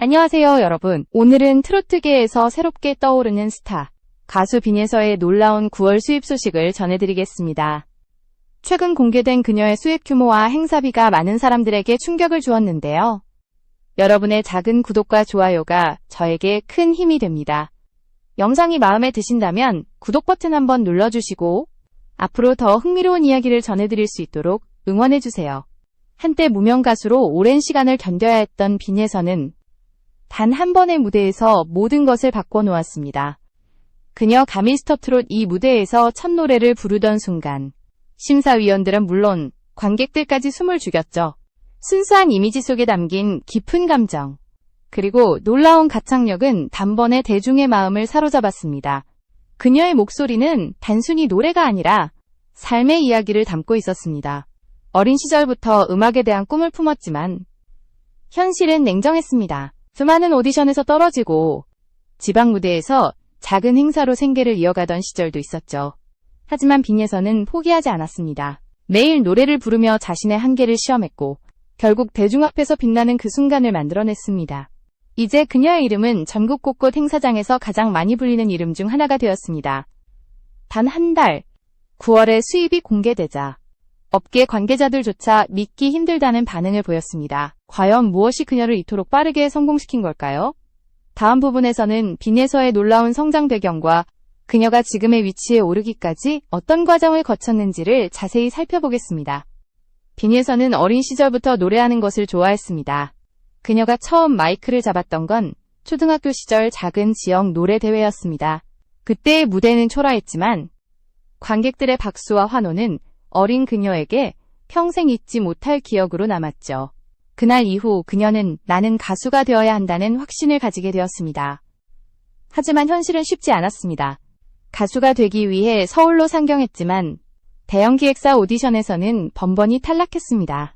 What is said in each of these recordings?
안녕하세요, 여러분. 오늘은 트로트계에서 새롭게 떠오르는 스타, 가수 빈예서의 놀라운 9월 수입 소식을 전해드리겠습니다. 최근 공개된 그녀의 수입 규모와 행사비가 많은 사람들에게 충격을 주었는데요. 여러분의 작은 구독과 좋아요가 저에게 큰 힘이 됩니다. 영상이 마음에 드신다면 구독 버튼 한번 눌러주시고 앞으로 더 흥미로운 이야기를 전해드릴 수 있도록 응원해주세요. 한때 무명 가수로 오랜 시간을 견뎌야 했던 빈예서는 단 한 번의 무대에서 모든 것을 바꿔놓았습니다. 그녀가 미스터 트롯 이 무대에서 첫 노래를 부르던 순간 심사위원들은 물론 관객들까지 숨을 죽였죠. 순수한 이미지 속에 담긴 깊은 감정, 그리고 놀라운 가창력은 단번에 대중의 마음을 사로잡았습니다. 그녀의 목소리는 단순히 노래가 아니라 삶의 이야기를 담고 있었습니다. 어린 시절부터 음악에 대한 꿈을 품었지만 현실은 냉정했습니다. 수많은 오디션에서 떨어지고 지방 무대에서 작은 행사로 생계를 이어가던 시절도 있었죠. 하지만 빈예서는 포기하지 않았습니다. 매일 노래를 부르며 자신의 한계를 시험했고 결국 대중 앞에서 빛나는 그 순간을 만들어냈습니다. 이제 그녀의 이름은 전국 곳곳 행사장에서 가장 많이 불리는 이름 중 하나가 되었습니다. 단 한 달, 9월에 수입이 공개되자 업계 관계자들조차 믿기 힘들다는 반응을 보였습니다. 과연 무엇이 그녀를 이토록 빠르게 성공시킨 걸까요? 다음 부분에서는 빈예서의 놀라운 성장 배경과 그녀가 지금의 위치에 오르기까지 어떤 과정을 거쳤는지를 자세히 살펴보겠습니다. 빈예서는 어린 시절부터 노래하는 것을 좋아했습니다. 그녀가 처음 마이크를 잡았던 건 초등학교 시절 작은 지역 노래 대회였습니다. 그때의 무대는 초라했지만 관객들의 박수와 환호는 어린 그녀에게 평생 잊지 못할 기억으로 남았죠. 그날 이후 그녀는 나는 가수가 되어야 한다는 확신을 가지게 되었습니다. 하지만 현실은 쉽지 않았습니다. 가수가 되기 위해 서울로 상경했지만 대형 기획사 오디션에서는 번번이 탈락했습니다.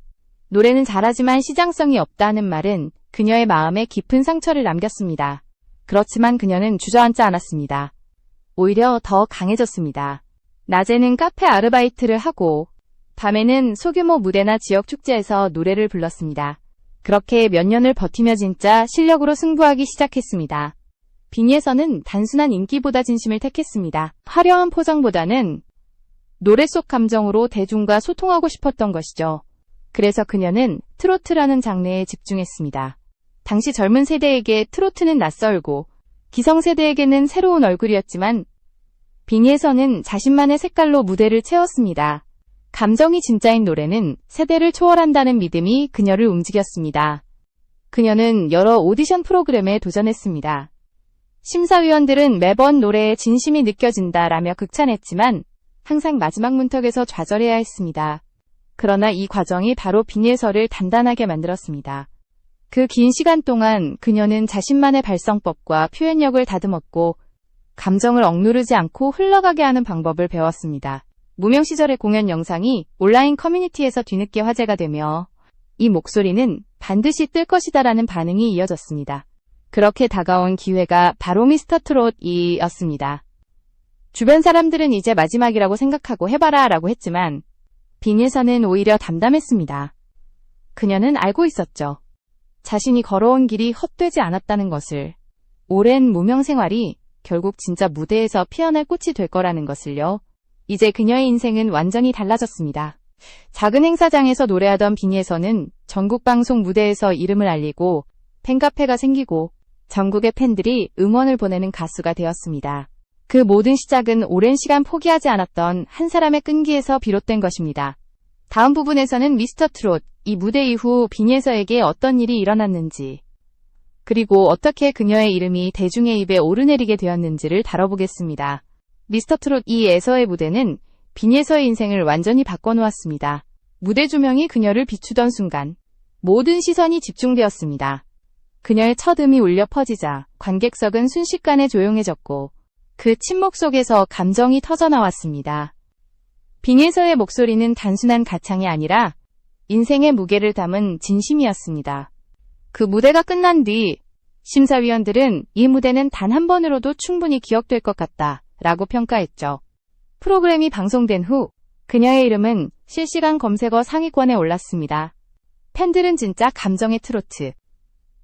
노래는 잘하지만 시장성이 없다는 말은 그녀의 마음에 깊은 상처를 남겼습니다. 그렇지만 그녀는 주저앉지 않았습니다. 오히려 더 강해졌습니다. 낮에는 카페 아르바이트를 하고 밤에는 소규모 무대나 지역 축제에서 노래를 불렀습니다. 그렇게 몇 년을 버티며 진짜 실력으로 승부하기 시작했습니다. 빈예서는 단순한 인기보다 진심을 택했습니다. 화려한 포장보다는 노래 속 감정으로 대중과 소통하고 싶었던 것이죠. 그래서 그녀는 트로트라는 장르에 집중했습니다. 당시 젊은 세대에게 트로트는 낯설고 기성세대에게는 새로운 얼굴이었지만 빈예서는 자신만의 색깔로 무대를 채웠습니다. 감정이 진짜인 노래는 세대를 초월한다는 믿음이 그녀를 움직였습니다. 그녀는 여러 오디션 프로그램에 도전했습니다. 심사위원들은 매번 노래에 진심이 느껴진다라며 극찬했지만 항상 마지막 문턱에서 좌절해야 했습니다. 그러나 이 과정이 바로 빈예서를 단단하게 만들었습니다. 그 긴 시간 동안 그녀는 자신만의 발성법과 표현력을 다듬었고 감정을 억누르지 않고 흘러가게 하는 방법을 배웠습니다. 무명 시절의 공연 영상이 온라인 커뮤니티에서 뒤늦게 화제가 되며 이 목소리는 반드시 뜰 것이다라는 반응이 이어졌습니다. 그렇게 다가온 기회가 바로 미스터 트롯이었습니다. 주변 사람들은 이제 마지막이라고 생각하고 해봐라 라고 했지만 빈예서는 오히려 담담했습니다. 그녀는 알고 있었죠. 자신이 걸어온 길이 헛되지 않았다는 것을. 오랜 무명 생활이 결국 진짜 무대에서 피어날 꽃이 될 거라는 것을요. 이제 그녀의 인생은 완전히 달라졌습니다. 작은 행사장에서 노래하던 빈예서는 전국 방송 무대에서 이름을 알리고 팬카페가 생기고 전국의 팬들이 응원을 보내는 가수가 되었습니다. 그 모든 시작은 오랜 시간 포기하지 않았던 한 사람의 끈기에서 비롯된 것입니다. 다음 부분에서는 미스터 트롯, 이 무대 이후 빈예서에게 어떤 일이 일어났는지 그리고 어떻게 그녀의 이름이 대중의 입에 오르내리게 되었는지를 다뤄보겠습니다. 미스터 트롯 이에서의 무대는 빈예서의 인생을 완전히 바꿔놓았습니다. 무대 조명이 그녀를 비추던 순간 모든 시선이 집중되었습니다. 그녀의 첫 음이 울려 퍼지자 관객석은 순식간에 조용해졌고 그 침묵 속에서 감정이 터져나왔습니다. 빈예서의 목소리는 단순한 가창이 아니라 인생의 무게를 담은 진심이었습니다. 그 무대가 끝난 뒤 심사위원들은 이 무대는 단 한 번으로도 충분히 기억될 것 같다 라고 평가했죠. 프로그램이 방송된 후 그녀의 이름은 실시간 검색어 상위권에 올랐습니다. 팬들은 진짜 감정의 트로트,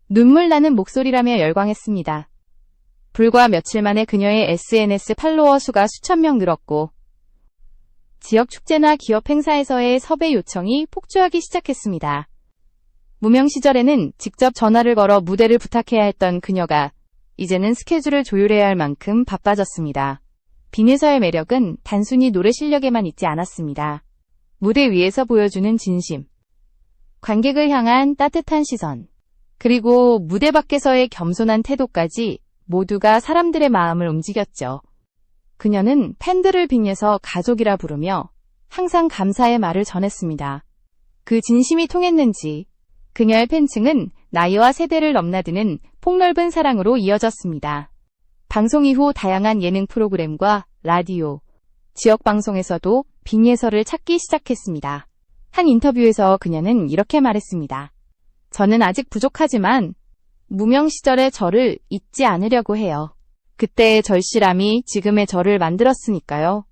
눈물 나는 목소리라며 열광했습니다. 불과 며칠 만에 그녀의 SNS 팔로워 수가 수천 명 늘었고 지역 축제나 기업 행사에서의 섭외 요청이 폭주하기 시작했습니다. 무명 시절에는 직접 전화를 걸어 무대를 부탁해야 했던 그녀가 이제는 스케줄을 조율해야 할 만큼 바빠졌습니다. 빈예서의 매력은 단순히 노래 실력에만 있지 않았습니다. 무대 위에서 보여주는 진심, 관객을 향한 따뜻한 시선, 그리고 무대 밖에서의 겸손한 태도까지 모두가 사람들의 마음을 움직였죠. 그녀는 팬들을 빙의해서 가족이라 부르며 항상 감사의 말을 전했습니다. 그 진심이 통했는지 그녀의 팬층은 나이와 세대를 넘나드는 폭넓은 사랑으로 이어졌습니다. 방송 이후 다양한 예능 프로그램과 라디오, 지역 방송에서도 빙예서를 찾기 시작했습니다. 한 인터뷰에서 그녀는 이렇게 말했습니다. 저는 아직 부족하지만 무명 시절의 저를 잊지 않으려고 해요. 그때의 절실함이 지금의 저를 만들었으니까요.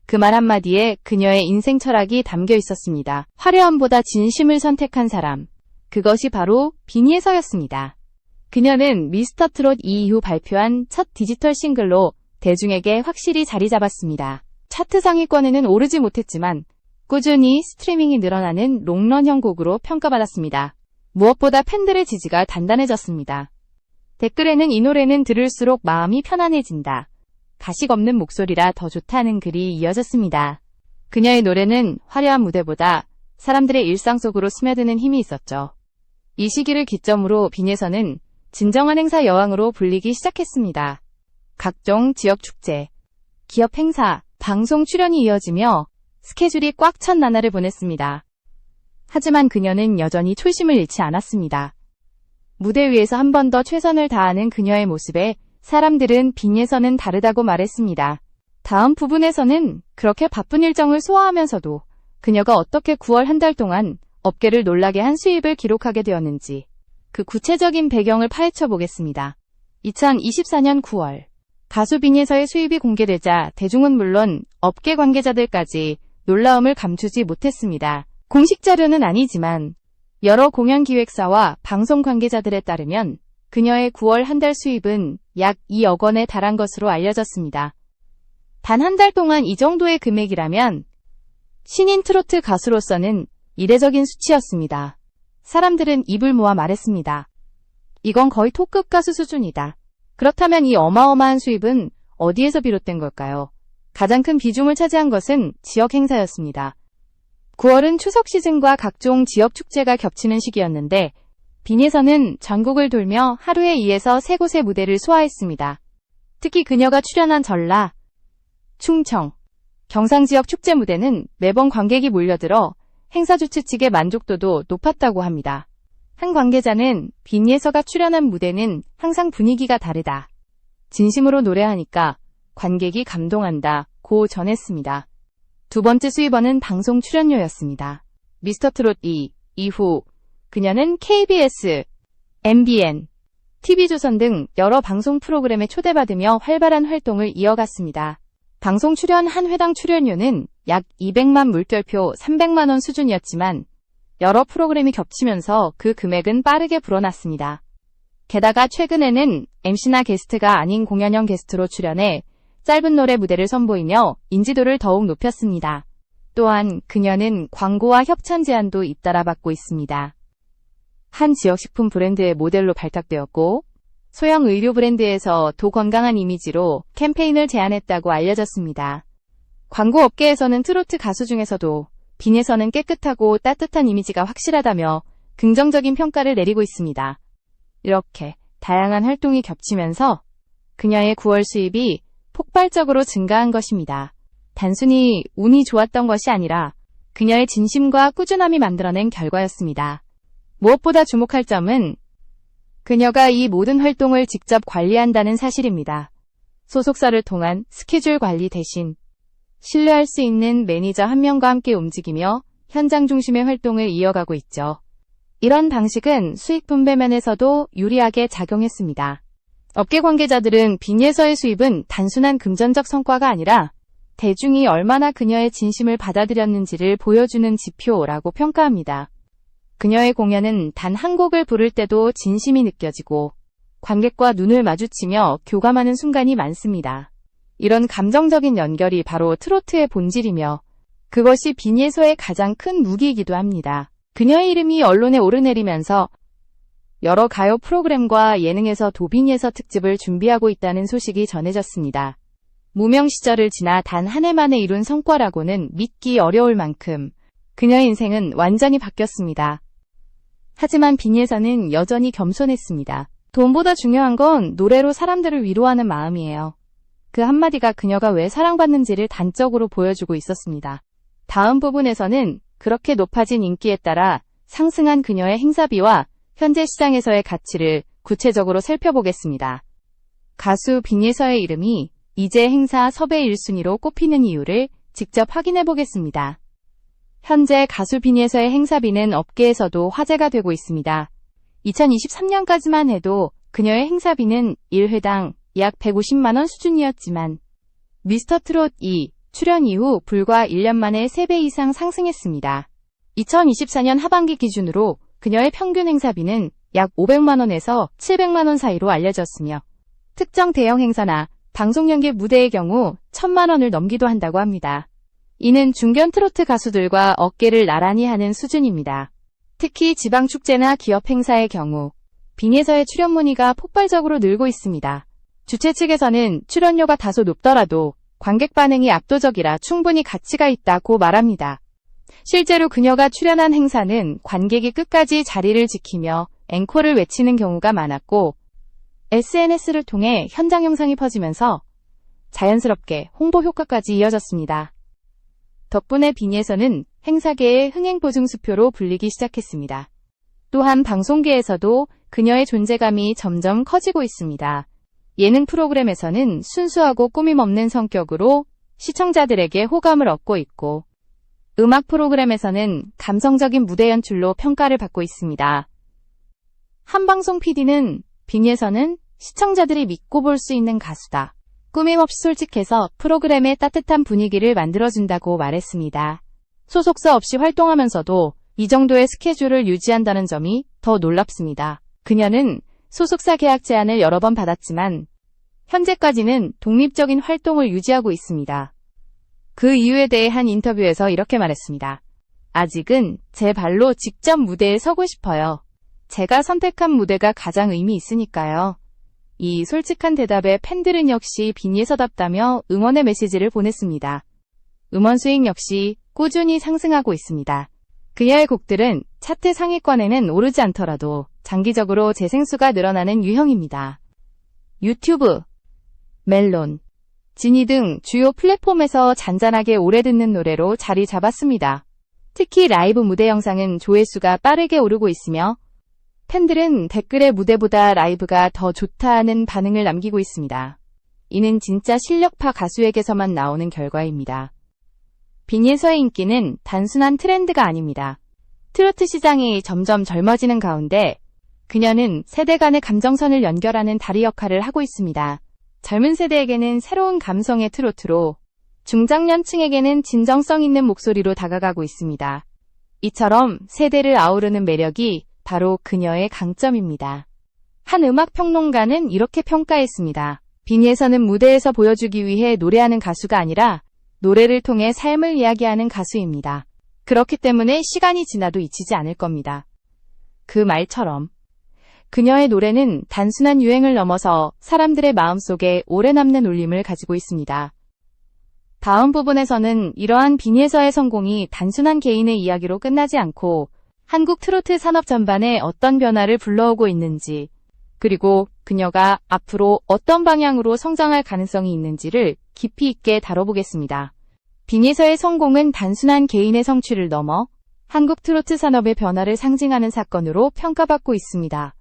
그 말 한마디에 그녀의 인생 철학이 담겨 있었습니다. 화려함보다 진심을 선택한 사람. 그것이 바로 빈예서였습니다. 그녀는 미스터트롯 이후 발표한 첫 디지털 싱글로 대중에게 확실히 자리 잡았습니다. 차트 상위권에는 오르지 못했지만 꾸준히 스트리밍이 늘어나는 롱런형 곡으로 평가받았습니다. 무엇보다 팬들의 지지가 단단해졌습니다. 댓글에는 이 노래는 들을수록 마음이 편안해진다. 가식 없는 목소리라 더 좋다는 글이 이어졌습니다. 그녀의 노래는 화려한 무대보다 사람들의 일상 속으로 스며드는 힘이 있었죠. 이 시기를 기점으로 빈예서는 진정한 행사 여왕으로 불리기 시작했습니다. 각종 지역 축제, 기업 행사, 방송 출연이 이어지며 스케줄이 꽉 찬 나날을 보냈습니다. 하지만 그녀는 여전히 초심을 잃지 않았습니다. 무대 위에서 한 번 더 최선을 다하는 그녀의 모습에 사람들은 빈예서는 다르다고 말했습니다. 다음 부분에서는 그렇게 바쁜 일정을 소화하면서도 그녀가 어떻게 9월 한 달 동안 업계를 놀라게 한 수입을 기록하게 되었는지 그 구체적인 배경을 파헤쳐 보겠습니다. 2024년 9월 가수 빈예서의 수입이 공개되자 대중은 물론 업계 관계자들까지 놀라움을 감추지 못했습니다. 공식 자료는 아니지만 여러 공연 기획사와 방송 관계자들에 따르면 그녀의 9월 한 달 수입은 약 2억 원에 달한 것으로 알려졌습니다. 단 한 달 동안 이 정도의 금액이라면 신인 트로트 가수로서는 이례적인 수치였습니다. 사람들은 입을 모아 말했습니다. 이건 거의 톱급 가수 수준이다. 그렇다면 이 어마어마한 수입은 어디에서 비롯된 걸까요? 가장 큰 비중을 차지한 것은 지역 행사였습니다. 9월은 추석 시즌과 각종 지역 축제가 겹치는 시기였는데 빈예서는 전국을 돌며 하루에 2에서 3곳의 무대를 소화했습니다. 특히 그녀가 출연한 전라, 충청, 경상 지역 축제 무대는 매번 관객이 몰려들어 행사 주최 측의 만족도도 높았다고 합니다. 한 관계자는 빈예서가 출연한 무대는 항상 분위기가 다르다. 진심으로 노래하니까 관객이 감동한다고 전했습니다. 두 번째 수입원은 방송 출연료였습니다. 미스터트롯 2 이후 그녀는 KBS, MBN, TV조선 등 여러 방송 프로그램에 초대받으며 활발한 활동을 이어갔습니다. 방송 출연 한 회당 출연료는 약 200만 물결표 300만 원 수준이었지만 여러 프로그램이 겹치면서 그 금액은 빠르게 불어났습니다. 게다가 최근에는 MC나 게스트가 아닌 공연형 게스트로 출연해 짧은 노래 무대를 선보이며 인지도를 더욱 높였습니다. 또한 그녀는 광고와 협찬 제안도 잇따라 받고 있습니다. 한 지역식품 브랜드의 모델로 발탁되었고 소형 의류 브랜드에서 도 건강한 이미지로 캠페인을 제안했다고 알려졌습니다. 광고 업계에서는 트로트 가수 중에서도 빈예서는 깨끗하고 따뜻한 이미지가 확실하다며 긍정적인 평가를 내리고 있습니다. 이렇게 다양한 활동이 겹치면서 그녀의 9월 수입이 폭발적으로 증가한 것입니다. 단순히 운이 좋았던 것이 아니라 그녀의 진심과 꾸준함이 만들어낸 결과였습니다. 무엇보다 주목할 점은 그녀가 이 모든 활동을 직접 관리한다는 사실입니다. 소속사를 통한 스케줄 관리 대신 신뢰할 수 있는 매니저 한 명과 함께 움직이며 현장 중심의 활동을 이어가고 있죠. 이런 방식은 수익 분배 면에서도 유리하게 작용했습니다. 업계 관계자들은 빈예서의 수입은 단순한 금전적 성과가 아니라 대중이 얼마나 그녀의 진심을 받아들였는지를 보여주는 지표라고 평가합니다. 그녀의 공연은 단 한 곡을 부를 때도 진심이 느껴지고 관객과 눈을 마주치며 교감하는 순간이 많습니다. 이런 감정적인 연결이 바로 트로트의 본질이며 그것이 빈예서의 가장 큰 무기이기도 합니다. 그녀의 이름이 언론에 오르내리면서 여러 가요 프로그램과 예능에서 도빈예서 특집을 준비하고 있다는 소식이 전해졌습니다. 무명 시절을 지나 단 한 해 만에 이룬 성과라고는 믿기 어려울 만큼 그녀의 인생은 완전히 바뀌었습니다. 하지만 빈예서는 여전히 겸손했습니다. 돈보다 중요한 건 노래로 사람들을 위로하는 마음이에요. 그 한마디가 그녀가 왜 사랑받는지를 단적으로 보여주고 있었습니다. 다음 부분에서는 그렇게 높아진 인기에 따라 상승한 그녀의 행사비와 현재 시장에서의 가치를 구체적으로 살펴보겠습니다. 가수 빈예서의 이름이 이제 행사 섭외 1순위로 꼽히는 이유를 직접 확인해 보겠습니다. 현재 가수 빈예서의 행사비는 업계에서도 화제가 되고 있습니다. 2023년까지만 해도 그녀의 행사비는 1회당 약 150만원 수준이었지만 미스터트롯 2 출연 이후 불과 1년 만에 3배 이상 상승했습니다. 2024년 하반기 기준으로 그녀의 평균 행사비는 약 500만원에서 700만원 사이로 알려졌으며 특정 대형 행사나 방송 연계 무대의 경우 1000만원을 넘기도 한다고 합니다. 이는 중견 트로트 가수들과 어깨를 나란히 하는 수준입니다. 특히 지방축제나 기업 행사의 경우 빈예서의 출연 문의가 폭발적으로 늘고 있습니다. 주최 측에서는 출연료가 다소 높더라도 관객 반응이 압도적이라 충분히 가치가 있다고 말합니다. 실제로 그녀가 출연한 행사는 관객이 끝까지 자리를 지키며 앵콜을 외치는 경우가 많았고 SNS를 통해 현장 영상이 퍼지면서 자연스럽게 홍보 효과까지 이어졌습니다. 덕분에 빈예서는 행사계의 흥행보증수표로 불리기 시작했습니다. 또한 방송계에서도 그녀의 존재감이 점점 커지고 있습니다. 예능 프로그램에서는 순수하고 꾸밈없는 성격으로 시청자들에게 호감을 얻고 있고 음악 프로그램에서는 감성적인 무대 연출로 평가를 받고 있습니다. 한 방송 PD는 빈예서는 시청자들이 믿고 볼 수 있는 가수다. 꾸밈없이 솔직해서 프로그램의 따뜻한 분위기를 만들어준다고 말했습니다. 소속사 없이 활동하면서도 이 정도의 스케줄을 유지한다는 점이 더 놀랍습니다. 그녀는 소속사 계약 제안을 여러 번 받았지만 현재까지는 독립적인 활동을 유지하고 있습니다. 그 이유에 대해 한 인터뷰에서 이렇게 말했습니다. 아직은 제 발로 직접 무대에 서고 싶어요. 제가 선택한 무대가 가장 의미 있으니까요. 이 솔직한 대답에 팬들은 역시 빈예서답다며 응원의 메시지를 보냈습니다. 음원 수익 역시 꾸준히 상승하고 있습니다. 그녀의 곡들은 차트 상위권에는 오르지 않더라도 장기적으로 재생수가 늘어나는 유형입니다. 유튜브, 멜론, 지니 등 주요 플랫폼에서 잔잔하게 오래 듣는 노래로 자리 잡았습니다. 특히 라이브 무대 영상은 조회수가 빠르게 오르고 있으며 팬들은 댓글에 무대보다 라이브가 더 좋다는 반응을 남기고 있습니다. 이는 진짜 실력파 가수에게서만 나오는 결과입니다. 빈예서의 인기는 단순한 트렌드가 아닙니다. 트로트 시장이 점점 젊어지는 가운데 그녀는 세대 간의 감정선을 연결하는 다리 역할을 하고 있습니다. 젊은 세대에게는 새로운 감성의 트로트로, 중장년층에게는 진정성 있는 목소리로 다가가고 있습니다. 이처럼 세대를 아우르는 매력이 바로 그녀의 강점입니다. 한 음악평론가는 이렇게 평가했습니다. 빈예서는 무대에서 보여주기 위해 노래하는 가수가 아니라 노래를 통해 삶을 이야기하는 가수입니다. 그렇기 때문에 시간이 지나도 잊히지 않을 겁니다. 그 말처럼 그녀의 노래는 단순한 유행을 넘어서 사람들의 마음속에 오래 남는 울림을 가지고 있습니다. 다음 부분에서는 이러한 빈예서의 성공이 단순한 개인의 이야기로 끝나지 않고 한국 트로트 산업 전반에 어떤 변화를 불러오고 있는지, 그리고 그녀가 앞으로 어떤 방향으로 성장할 가능성이 있는지를 깊이 있게 다뤄보겠습니다. 빈예서의 성공은 단순한 개인의 성취를 넘어 한국 트로트 산업의 변화를 상징하는 사건으로 평가받고 있습니다.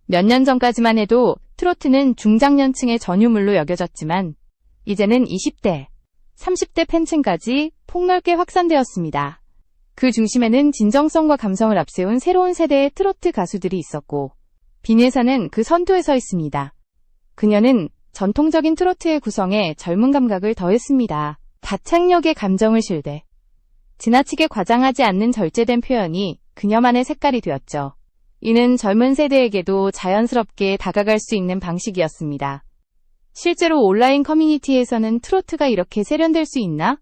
몇 년 전까지만 해도 트로트는 중장년층의 전유물로 여겨졌지만 이제는 20대, 30대 팬층까지 폭넓게 확산되었습니다. 그 중심에는 진정성과 감성을 앞세운 새로운 세대의 트로트 가수들이 있었고 빈예서는 그 선두에 서 있습니다. 그녀는 전통적인 트로트의 구성에 젊은 감각을 더했습니다. 가창력의 감정을 실되 지나치게 과장하지 않는 절제된 표현이 그녀만의 색깔이 되었죠. 이는 젊은 세대에게도 자연스럽게 다가갈 수 있는 방식이었습니다. 실제로 온라인 커뮤니티에서는 트로트가 이렇게 세련될 수 있나?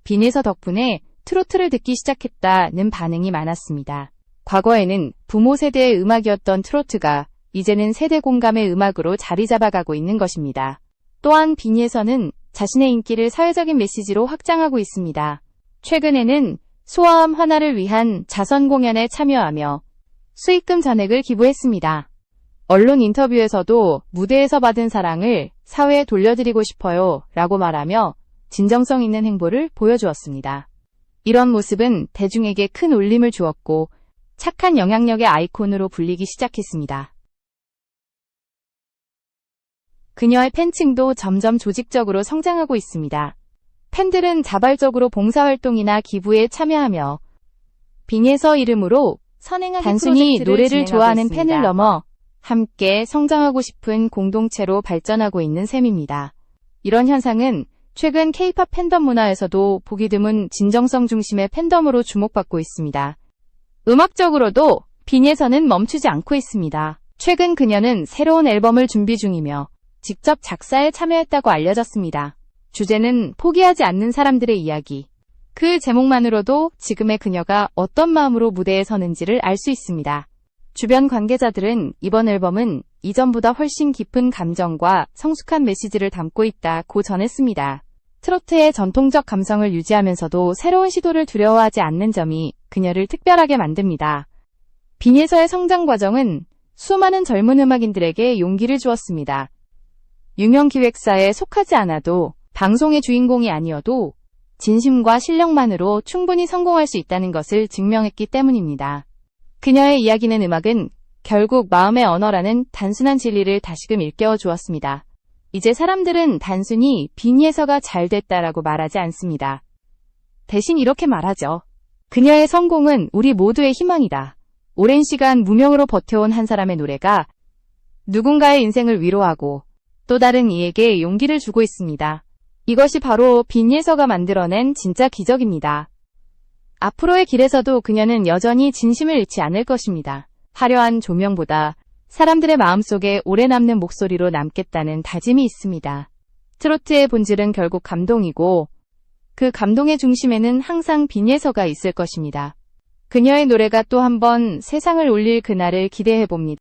빈예서 덕분에 트로트를 듣기 시작했다는 반응이 많았습니다. 과거에는 부모 세대의 음악이었던 트로트가 이제는 세대 공감의 음악으로 자리 잡아가고 있는 것입니다. 또한 빈예서는 자신의 인기를 사회적인 메시지로 확장하고 있습니다. 최근에는 소아암 완화를 위한 자선 공연에 참여하며 수익금 전액을 기부했습니다. 언론 인터뷰에서도 무대에서 받은 사랑을 사회에 돌려드리고 싶어요 라고 말하며 진정성 있는 행보를 보여주었습니다. 이런 모습은 대중에게 큰 울림을 주었고 착한 영향력의 아이콘으로 불리기 시작했습니다. 그녀의 팬층도 점점 조직적으로 성장하고 있습니다. 팬들은 자발적으로 봉사활동이나 기부에 참여하며 빈예서 이름으로 선행하기 단순히 노래를 좋아하는 있습니다. 팬을 넘어 함께 성장하고 싶은 공동체로 발전하고 있는 셈입니다. 이런 현상은 최근 K-팝 팬덤 문화에서도 보기 드문 진정성 중심의 팬덤으로 주목받고 있습니다. 음악적으로도 빈예서는 멈추지 않고 있습니다. 최근 그녀는 새로운 앨범을 준비 중이며 직접 작사에 참여했다고 알려졌습니다. 주제는 포기하지 않는 사람들의 이야기. 그 제목만으로도 지금의 그녀가 어떤 마음으로 무대에 서는지를 알 수 있습니다. 주변 관계자들은 이번 앨범은 이전보다 훨씬 깊은 감정과 성숙한 메시지를 담고 있다고 전했습니다. 트로트의 전통적 감성을 유지하면서도 새로운 시도를 두려워하지 않는 점이 그녀를 특별하게 만듭니다. 빈예서의 성장 과정은 수많은 젊은 음악인들에게 용기를 주었습니다. 유명 기획사에 속하지 않아도 방송의 주인공이 아니어도 진심과 실력만으로 충분히 성공할 수 있다는 것을 증명했기 때문입니다. 그녀의 이야기는 음악은 결국 마음의 언어라는 단순한 진리를 다시금 일깨워 주었습니다. 이제 사람들은 단순히 빈예서가 잘 됐다라고 말하지 않습니다. 대신 이렇게 말하죠. 그녀의 성공은 우리 모두의 희망이다. 오랜 시간 무명으로 버텨온 한 사람의 노래가 누군가의 인생을 위로하고 또 다른 이에게 용기를 주고 있습니다. 이것이 바로 빈예서가 만들어낸 진짜 기적입니다. 앞으로의 길에서도 그녀는 여전히 진심을 잃지 않을 것입니다. 화려한 조명보다 사람들의 마음속에 오래 남는 목소리로 남겠다는 다짐이 있습니다. 트로트의 본질은 결국 감동이고 그 감동의 중심에는 항상 빈예서가 있을 것입니다. 그녀의 노래가 또 한 번 세상을 울릴 그날을 기대해 봅니다.